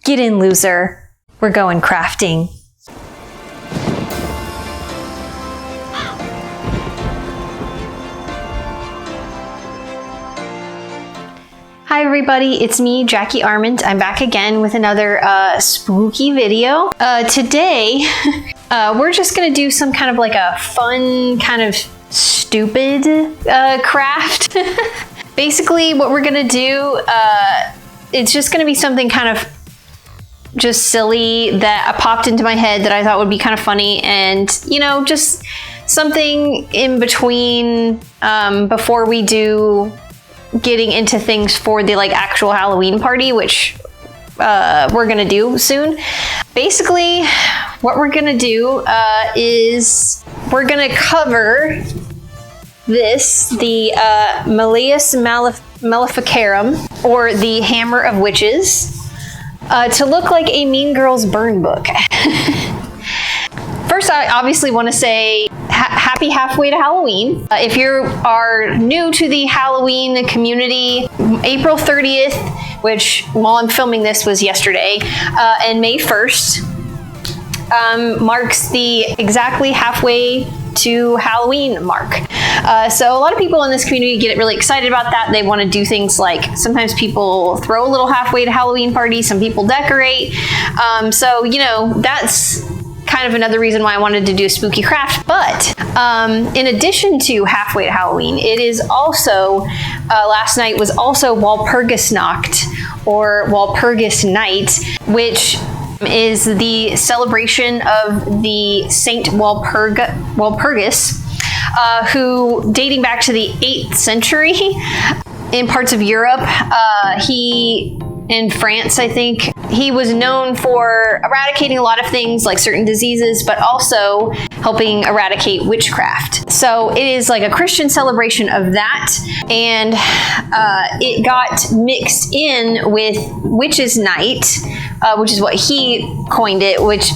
Get in, loser. We're going crafting. Hi everybody, it's me, Jackie Armand. I'm back again with another spooky video. Today, we're just gonna do some kind of like a fun, kind of stupid craft. Basically, what we're gonna do, it's just gonna be something kind of just silly that popped into my head that I thought would be kind of funny, and you know, just something in between before we do getting into things for the like actual Halloween party, which we're gonna do soon. Basically, what we're gonna do is we're gonna cover this, the Malleus Maleficarum, or the Hammer of Witches, to look like a Mean Girls burn book. First, I obviously want to say happy halfway to Halloween. If you are new to the Halloween community, April 30th, which while I'm filming this was yesterday, and May 1st marks the exactly halfway to Halloween mark. So a lot of people in this community get really excited about that. They want to do things like, sometimes people throw a little halfway to Halloween party, some people decorate. So, you know, that's kind of another reason why I wanted to do a spooky craft. But in addition to halfway to Halloween, it is also, last night was also Walpurgisnacht, or Walpurgis Night, which is the celebration of the Saint Walpurgis, who, dating back to the 8th century in parts of Europe, in France, I think, he was known for eradicating a lot of things like certain diseases, but also helping eradicate witchcraft. So it is like a Christian celebration of that, and it got mixed in with Witches' Night, which is what he coined it, which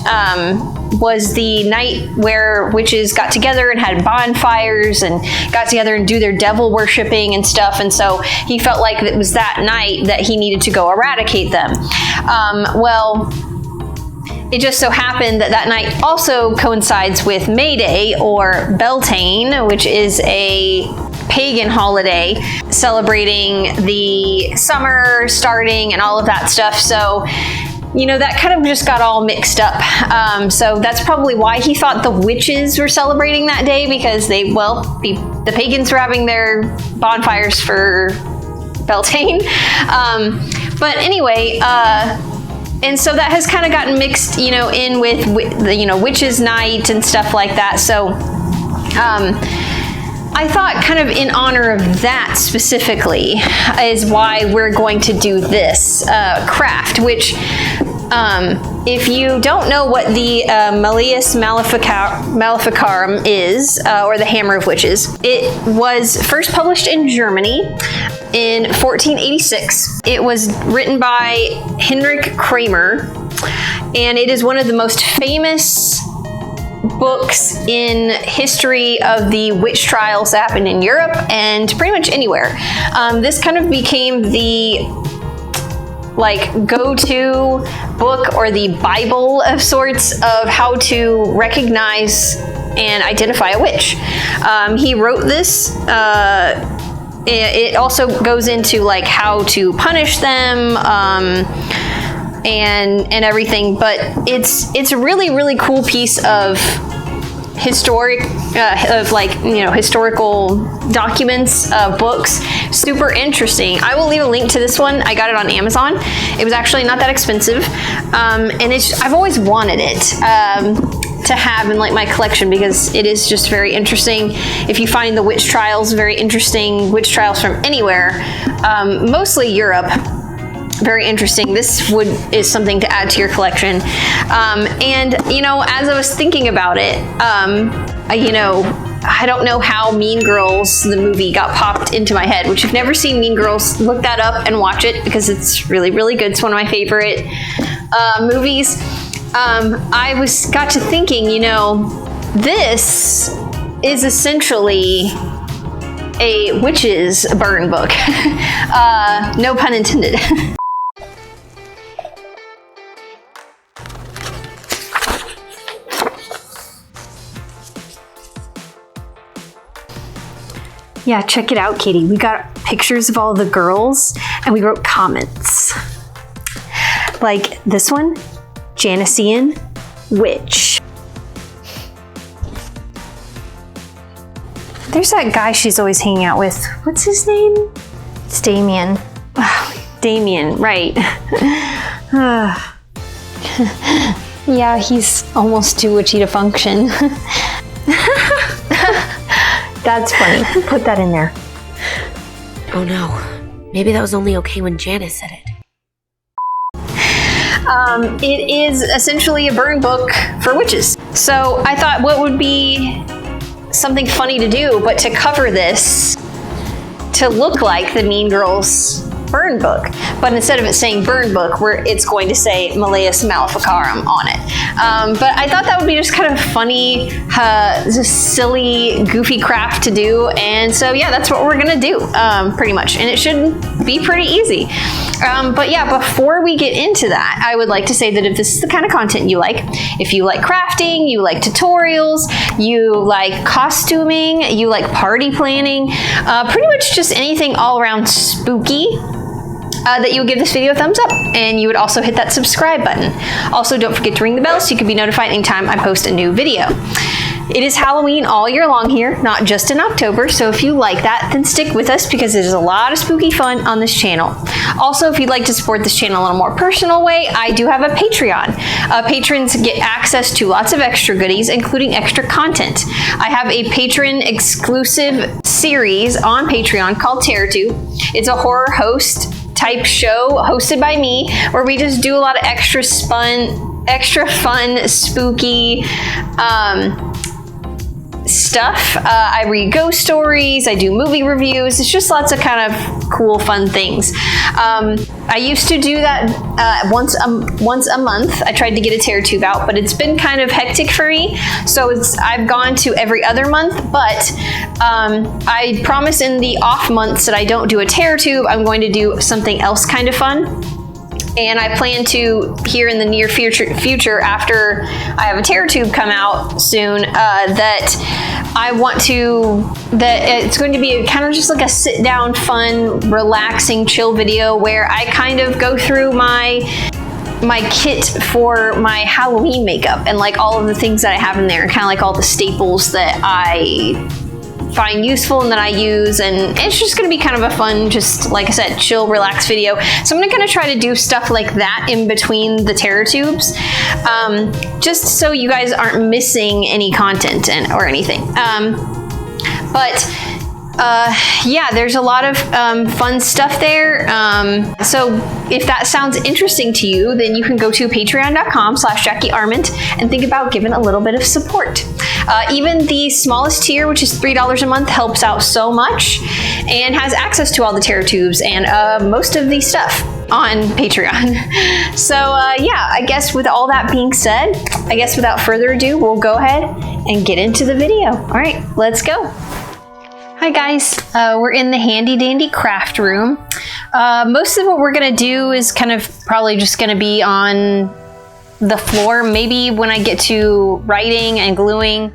was the night where witches got together and had bonfires and got together and do their devil worshipping and stuff. And so he felt like it was that night that he needed to go eradicate them. Well, it just so happened that that night also coincides with May Day, or Beltane, which is a pagan holiday celebrating the summer starting and all of that stuff. So, you know, that kind of just got all mixed up. So that's probably why he thought the witches were celebrating that day, because they, well, the pagans were having their bonfires for Beltane. But anyway, and so that has kind of gotten mixed, you know, in with the, you know, Witches' Night and stuff like that. So I thought, kind of in honor of that specifically, is why we're going to do this craft, which, if you don't know what the Malleus Maleficarum is, or the Hammer of Witches, it was first published in Germany in 1486. It was written by Heinrich Kramer, and it is one of the most famous books in history of the witch trials that happened in Europe and pretty much anywhere. This kind of became the like go-to book, or the Bible of sorts, of how to recognize and identify a witch. He wrote this. It also goes into like how to punish them, and everything, but it's a really cool piece of historical documents, books. Super interesting. I will leave a link to this one. I got it on Amazon. It was actually not that expensive, and I've always wanted it to have in like my collection, because it is just very interesting. If you find the witch trials very interesting, witch trials from anywhere, mostly Europe, very interesting. This is something to add to your collection. And you know, as I was thinking about it, you know, I don't know how Mean Girls, the movie, got popped into my head. Which, if you've never seen Mean Girls, look that up and watch it, because it's really good. It's one of my favorite movies. I got to thinking, you know, this is essentially a witch's burn book. No pun intended. Yeah, check it out, Katie. We got pictures of all the girls and we wrote comments. Like this one, Janician Witch. There's that guy she's always hanging out with. What's his name? It's Damien. Oh, Damien, right. Yeah, he's almost too witchy to function. That's funny. Put that in there. Oh no. Maybe that was only okay when Janice said it. It is essentially a burn book for witches. So I thought what would be something funny to do, but to cover this to look like the Mean Girls burn book. But instead of it saying burn book, it's going to say Malleus Maleficarum on it. But I thought that would be just kind of funny, just silly, goofy crap to do. And so yeah, that's what we're gonna do, pretty much. And it should be pretty easy. But yeah, before we get into that, I would like to say that if this is the kind of content you like, if you like crafting, you like tutorials, you like costuming, you like party planning, pretty much just anything all around spooky, that you would give this video a thumbs up, and you would also hit that subscribe button. Also, don't forget to ring the bell so you can be notified anytime I post a new video. It is Halloween all year long here, not just in October, so if you like that, then stick with us because there's a lot of spooky fun on this channel. Also, if you'd like to support this channel in a more personal way, I do have a Patreon. Patrons get access to lots of extra goodies, including extra content. I have a patron exclusive series on Patreon called TerrorTube. It's a horror host type show hosted by me where we just do a lot of extra fun, spooky stuff. I read ghost stories, I do movie reviews. It's just lots of kind of cool, fun things. I used to do that once a month. I tried to get a TerrorTube out, but it's been kind of hectic for me. So I've gone to every other month, but I promise in the off months that I don't do a TerrorTube, I'm going to do something else kind of fun. And I plan to, here in the near future after I have a TerrorTube come out soon, that it's going to be kind of just like a sit down, fun, relaxing, chill video where I kind of go through my kit for my Halloween makeup and like all of the things that I have in there, kind of like all the staples that I find useful and that I use, and it's just going to be kind of a fun, just like I said, chill, relax video. So I'm going to try to do stuff like that in between the TerrorTubes, just so you guys aren't missing any content or anything. Yeah, there's a lot of fun stuff there. So if that sounds interesting to you, then you can go to patreon.com/JackieArment and think about giving a little bit of support. Even the smallest tier, which is $3 a month, helps out so much and has access to all the TerrorTubes and most of the stuff on Patreon. So yeah, I guess with all that being said, I guess without further ado, we'll go ahead and get into the video. All right, let's go. Hi guys, we're in the handy dandy craft room. Most of what we're gonna do is kind of probably just gonna be on the floor. Maybe when I get to writing and gluing,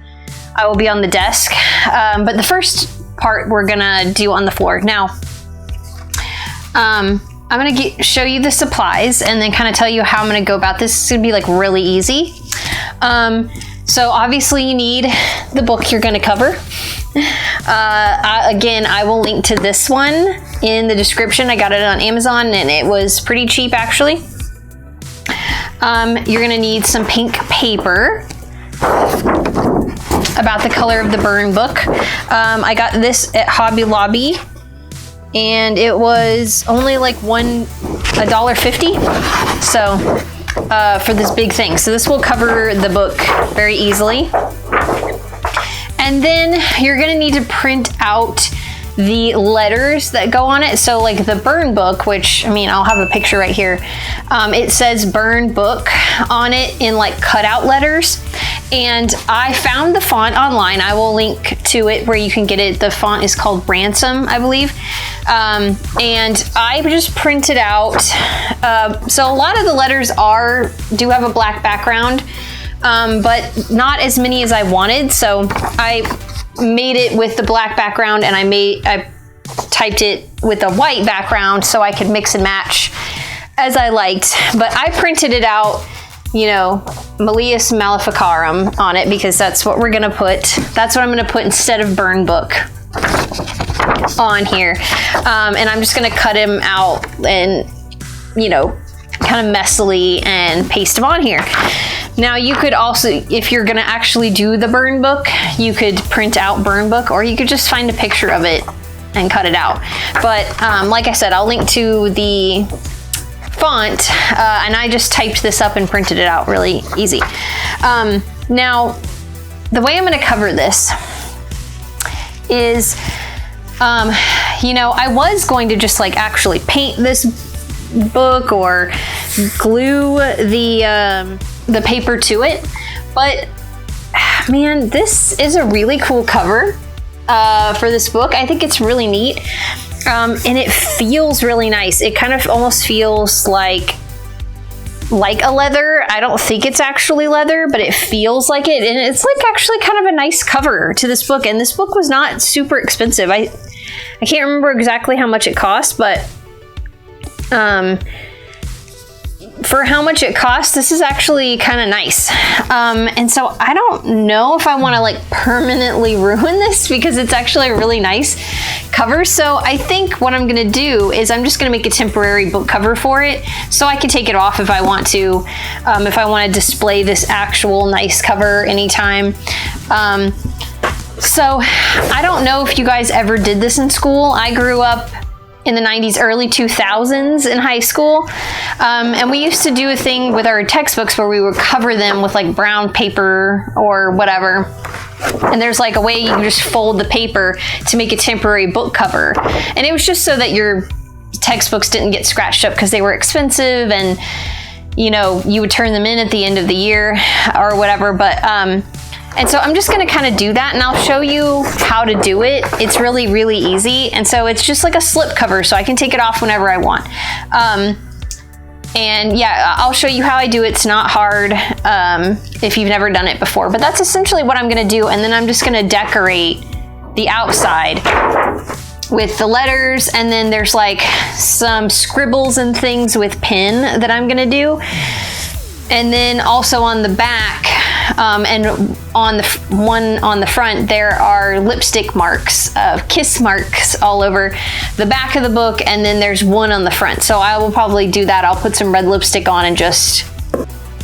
I will be on the desk. But the first part we're gonna do on the floor. Now, I'm gonna show you the supplies and then kind of tell you how I'm gonna go about this. It's gonna be like really easy. So obviously you need the book you're gonna cover. Again, I will link to this one in the description. I got it on Amazon and it was pretty cheap actually. You're gonna need some pink paper about the color of the burn book. I got this at Hobby Lobby and it was only like $1.50. So for this big thing. So this will cover the book very easily. And then you're gonna need to print out the letters that go on it. So like the burn book, which, I mean, I'll have a picture right here. It says burn book on it in like cutout letters. And I found the font online. I will link to it where you can get it. The font is called Ransom, I believe. And I just printed out, so a lot of the letters do have a black background, but not as many as I wanted. So I made it with the black background, and I typed it with a white background so I could mix and match as I liked. But I printed it out, you know, Malleus Maleficarum on it, because that's what we're gonna put. That's what I'm gonna put instead of burn book on here. And I'm just gonna cut him out and, you know, kind of messily and paste them on here. Now you could also, if you're gonna actually do the burn book, you could print out burn book, or you could just find a picture of it and cut it out. But like I said, I'll link to the font, and I just typed this up and printed it out really easy. Now, the way I'm gonna cover this is, you know, I was going to just like actually paint this book or glue the paper to it, but man, this is a really cool cover for this book. I think it's really neat, and it feels really nice. It kind of almost feels like a leather. I don't think it's actually leather, but it feels like it, and it's like actually kind of a nice cover to this book. And this book was not super expensive. I can't remember exactly how much it cost, but for how much it costs, this is actually kind of nice. And so I don't know if I want to like permanently ruin this, because it's actually a really nice cover. So I think what I'm going to do is I'm just going to make a temporary book cover for it, so I can take it off if I want to, if I want to display this actual nice cover anytime. So I don't know if you guys ever did this in school. I grew up in the 90s, early 2000s in high school. And we used to do a thing with our textbooks where we would cover them with like brown paper or whatever. And there's like a way you can just fold the paper to make a temporary book cover. And it was just so that your textbooks didn't get scratched up, because they were expensive, and you know, you would turn them in at the end of the year or whatever. But and so I'm just gonna kind of do that, and I'll show you how to do it. It's really, really easy. And so it's just like a slip cover, so I can take it off whenever I want. And yeah, I'll show you how I do it. It's not hard if you've never done it before, but that's essentially what I'm gonna do. And then I'm just gonna decorate the outside with the letters, and then there's like some scribbles and things with pen that I'm gonna do. And then also on the back, and on the one on the front, there are lipstick marks, kiss marks all over the back of the book, and then there's one on the front. So I will probably do that. I'll put some red lipstick on and just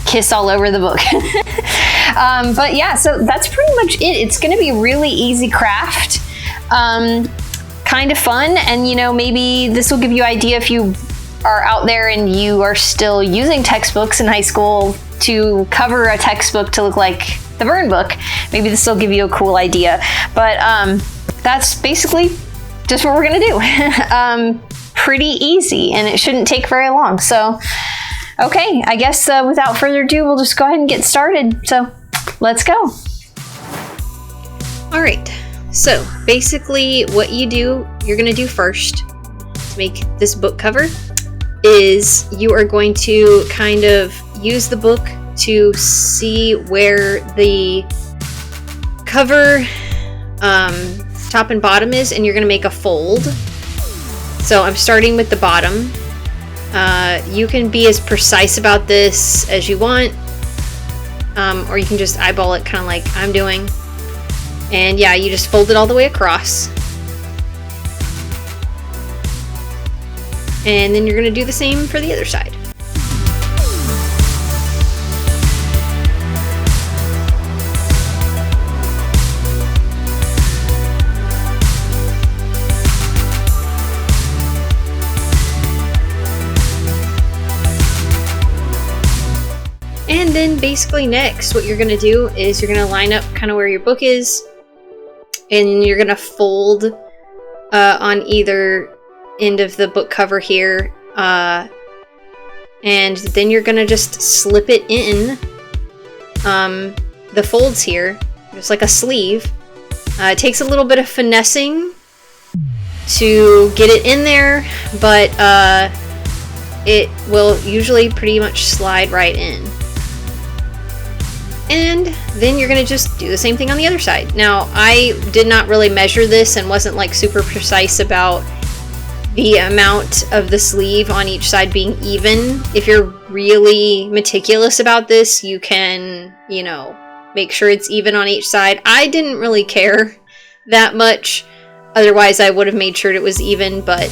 kiss all over the book. But yeah, so that's pretty much it. It's going to be really easy craft, kind of fun, and you know, maybe this will give you an idea if you are out there and you are still using textbooks in high school to cover a textbook to look like the burn book. Maybe this will give you a cool idea. But that's basically just what we're gonna do. Pretty easy, and it shouldn't take very long. So, okay, I guess without further ado, we'll just go ahead and get started. So, let's go. All right, so basically what you're gonna do first to make this book cover is you are going to kind of use the book to see where the cover top and bottom is, and you're going to make a fold. So I'm starting with the bottom. You can be as precise about this as you want, or you can just eyeball it kind of like I'm doing. And yeah, you just fold it all the way across. And then you're going to do the same for the other side. And then basically next, what you're going to do is you're going to line up kind of where your book is, and you're going to fold on either end of the book cover here, and then you're gonna just slip it in the folds here, just like a sleeve. It takes a little bit of finessing to get it in there, but it will usually pretty much slide right in. And then you're going to just do the same thing on the other side. Now, I did not really measure this and wasn't like super precise about the amount of the sleeve on each side being even. If you're really meticulous about this, you can, you know, make sure it's even on each side. I didn't really care that much. Otherwise, I would have made sure it was even, but,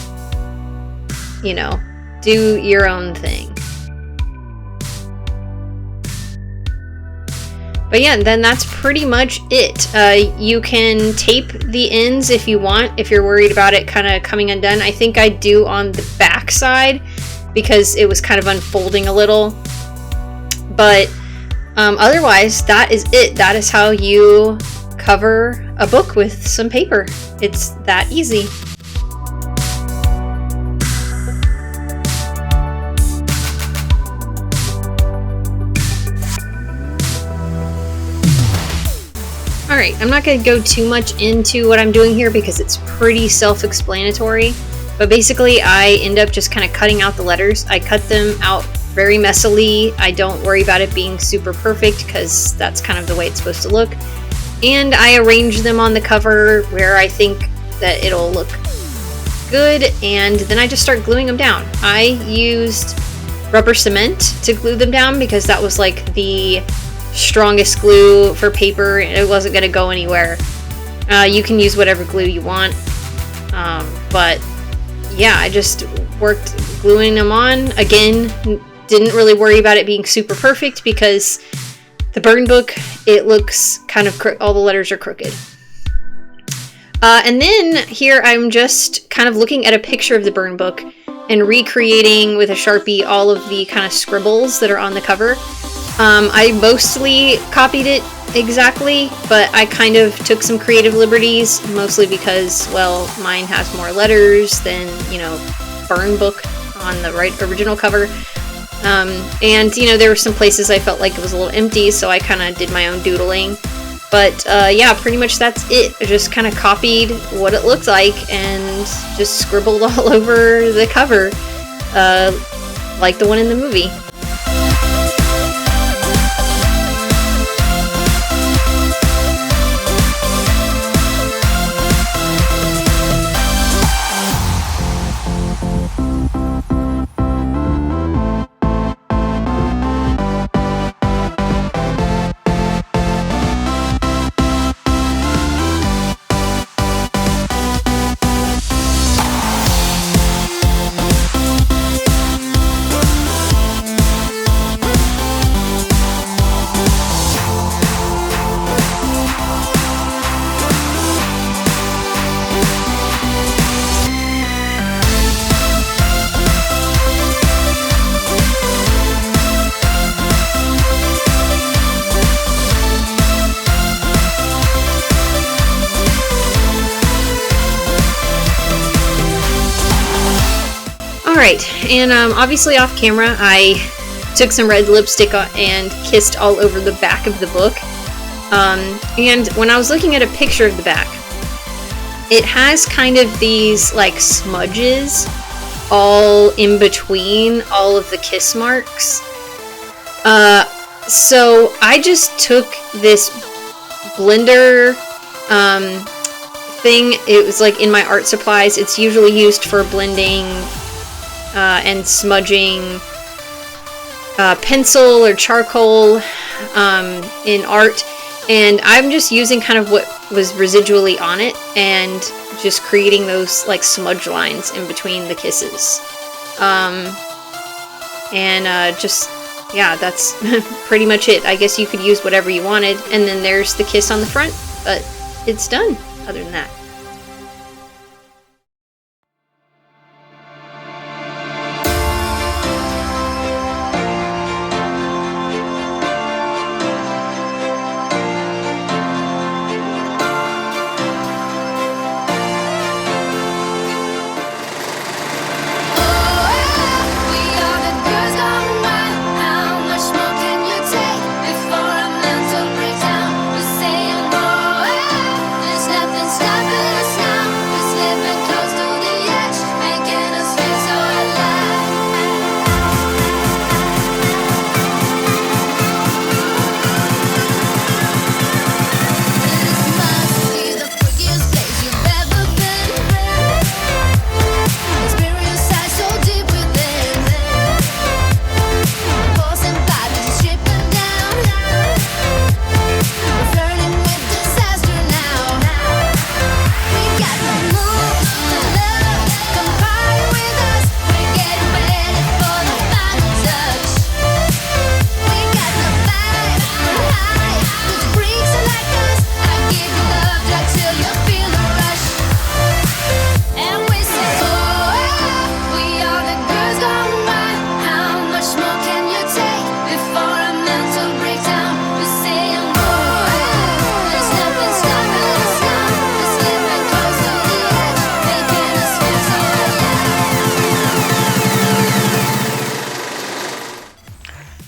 you know, do your own thing. But yeah, then that's pretty much it. You can tape the ends if you want, if you're worried about it kind of coming undone. I think I do on the back side because it was kind of unfolding a little. But otherwise, that is it. That is how you cover a book with some paper. It's that easy. Alright, I'm not going to go too much into what I'm doing here because it's pretty self-explanatory, but basically I end up just kind of cutting out the letters. I cut them out very messily. I don't worry about it being super perfect because that's kind of the way it's supposed to look. And I arrange them on the cover where I think that it'll look good, and then I just start gluing them down. I used rubber cement to glue them down because that was like the strongest glue for paper. It wasn't going to go anywhere. You can use whatever glue you want, but yeah, I just worked gluing them on. Again, didn't really worry about it being super perfect because the burn book, it looks kind of all the letters are crooked. And then here I'm just kind of looking at a picture of the burn book and recreating with a Sharpie all of the kind of scribbles that are on the cover. I mostly copied it exactly, but I kind of took some creative liberties, mostly because, well, mine has more letters than, you know, burn book on the original cover. And, you know, there were some places I felt like it was a little empty, so I kind of did my own doodling. But, yeah, pretty much that's it. I just kind of copied what it looked like and just scribbled all over the cover, like the one in the movie. Alright, and obviously off camera I took some red lipstick and kissed all over the back of the book. And when I was looking at a picture of the back, it has kind of these like smudges all in between all of the kiss marks. So I just took this blender thing. It was like in my art supplies. It's usually used for blending and smudging pencil or charcoal in art, and I'm just using kind of what was residually on it and just creating those like smudge lines in between the kisses. Just, yeah, that's pretty much it. I guess you could use whatever you wanted, and then there's the kiss on the front, but it's done other than that. Stop it.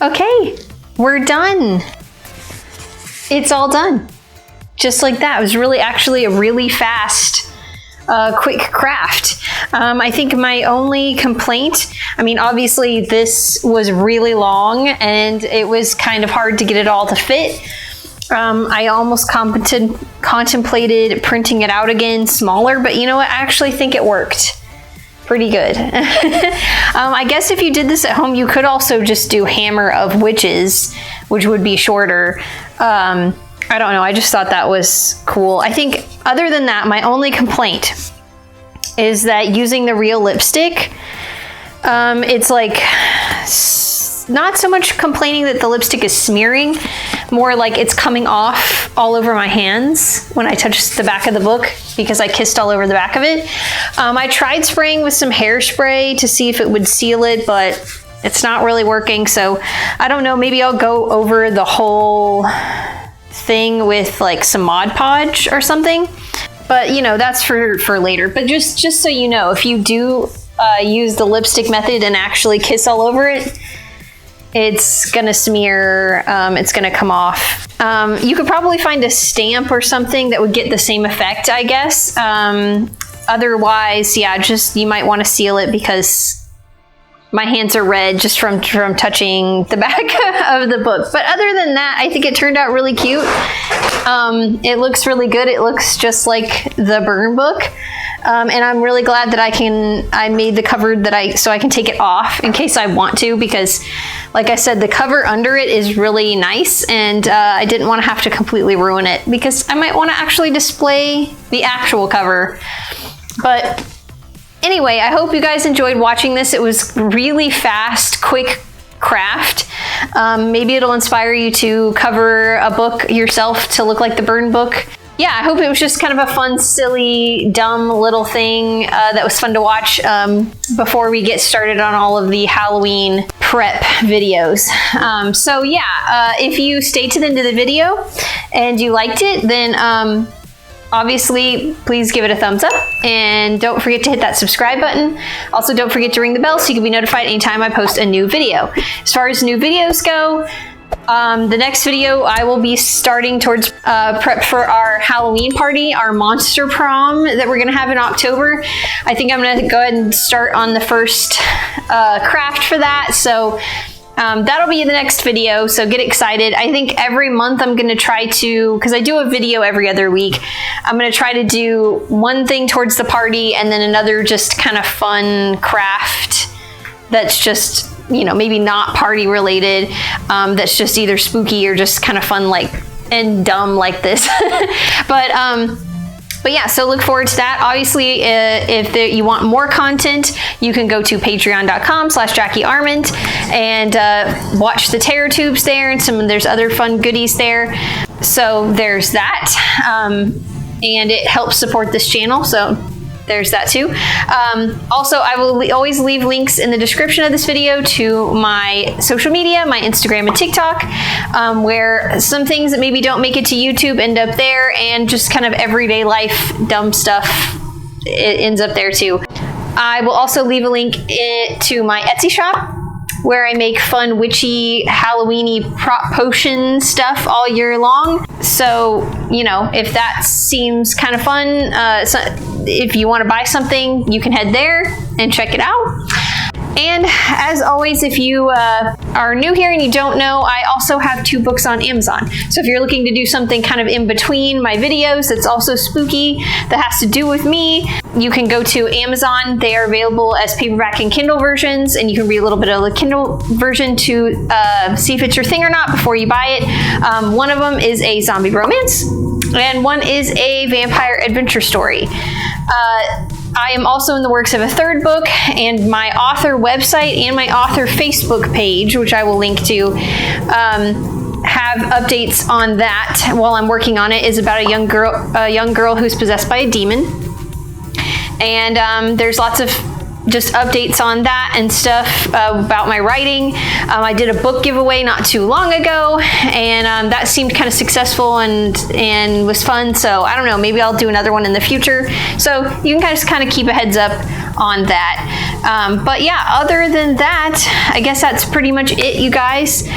Okay, we're done. It's all done. Just like that. It was really actually a really fast, quick craft. I think my only complaint, I mean, obviously this was really long and it was kind of hard to get it all to fit. I almost contemplated printing it out again smaller, but you know what? I actually think it worked pretty good. I guess if you did this at home, you could also just do Hammer of Witches, which would be shorter. I don't know. I just thought that was cool. I think other than that, my only complaint is that using the real lipstick, it's like not so much complaining that the lipstick is smearing, more like it's coming off all over my hands when I touch the back of the book because I kissed all over the back of it. I tried spraying with some hairspray to see if it would seal it, but it's not really working. So I don't know, maybe I'll go over the whole thing with like some Mod Podge or something. But you know, that's for later. But just so you know, if you do use the lipstick method and actually kiss all over it, it's gonna smear, it's gonna come off. You could probably find a stamp or something that would get the same effect, I guess. Otherwise, yeah, just you might want to seal it because my hands are red just from touching the back of the book. But other than that, I think it turned out really cute. It looks really good. It looks just like the burn book. And I'm really glad that I made the cover so I can take it off in case I want to, because like I said, the cover under it is really nice, and I didn't want to have to completely ruin it because I might want to actually display the actual cover. But anyway, I hope you guys enjoyed watching this. It was really fast, quick craft. Maybe it'll inspire you to cover a book yourself to look like the burn book. Yeah, I hope it was just kind of a fun, silly, dumb little thing that was fun to watch before we get started on all of the Halloween prep videos. So yeah, if you stayed to the end of the video and you liked it, then obviously please give it a thumbs up and don't forget to hit that subscribe button. Also, don't forget to ring the bell so you can be notified anytime I post a new video. As far as new videos go, the next video I will be starting towards prep for our Halloween party, our monster prom that we're gonna have in October. I think I'm gonna go ahead and start on the first craft for that. So that'll be the next video, so get excited. I think every month I'm gonna try to, because I do a video every other week, I'm gonna try to do one thing towards the party and then another just kind of fun craft that's just, you know, maybe not party related, that's just either spooky or just kind of fun, like, and dumb like this. But yeah, so look forward to that. Obviously, if you want more content, you can go to patreon.com/JackieArmond and watch the Terror Tubes there, and there's other fun goodies there. So there's that, and it helps support this channel. So there's that too. Also, I will always leave links in the description of this video to my social media, my Instagram and TikTok, where some things that maybe don't make it to YouTube end up there, and just kind of everyday life dumb stuff, it ends up there too. I will also leave a link to my Etsy shop, where I make fun, witchy, Halloweeny prop potion stuff all year long. So, you know, if that seems kind of fun, so if you want to buy something, you can head there and check it out. And as always, if you are new here and you don't know, I also have 2 books on Amazon. So if you're looking to do something kind of in between my videos that's also spooky, that has to do with me, you can go to Amazon. They are available as paperback and Kindle versions, and you can read a little bit of the Kindle version to see if it's your thing or not before you buy it. One of them is a zombie romance, and one is a vampire adventure story. I am also in the works of a 3rd book, and my author website and my author Facebook page, which I will link to, have updates on that while I'm working on it. Is about a young girl who's possessed by a demon. And there's lots of just updates on that and stuff about my writing. I did a book giveaway not too long ago, and that seemed kind of successful and was fun. So I don't know, maybe I'll do another one in the future. So you can just kind of keep a heads up on that. But yeah, other than that, I guess that's pretty much it, you guys.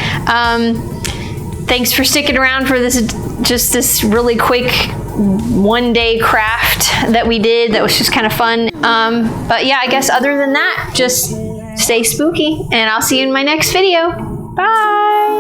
Thanks for sticking around for this really quick one-day craft that we did. That was just kind of fun. But yeah, I guess other than that, just stay spooky, and I'll see you in my next video. Bye!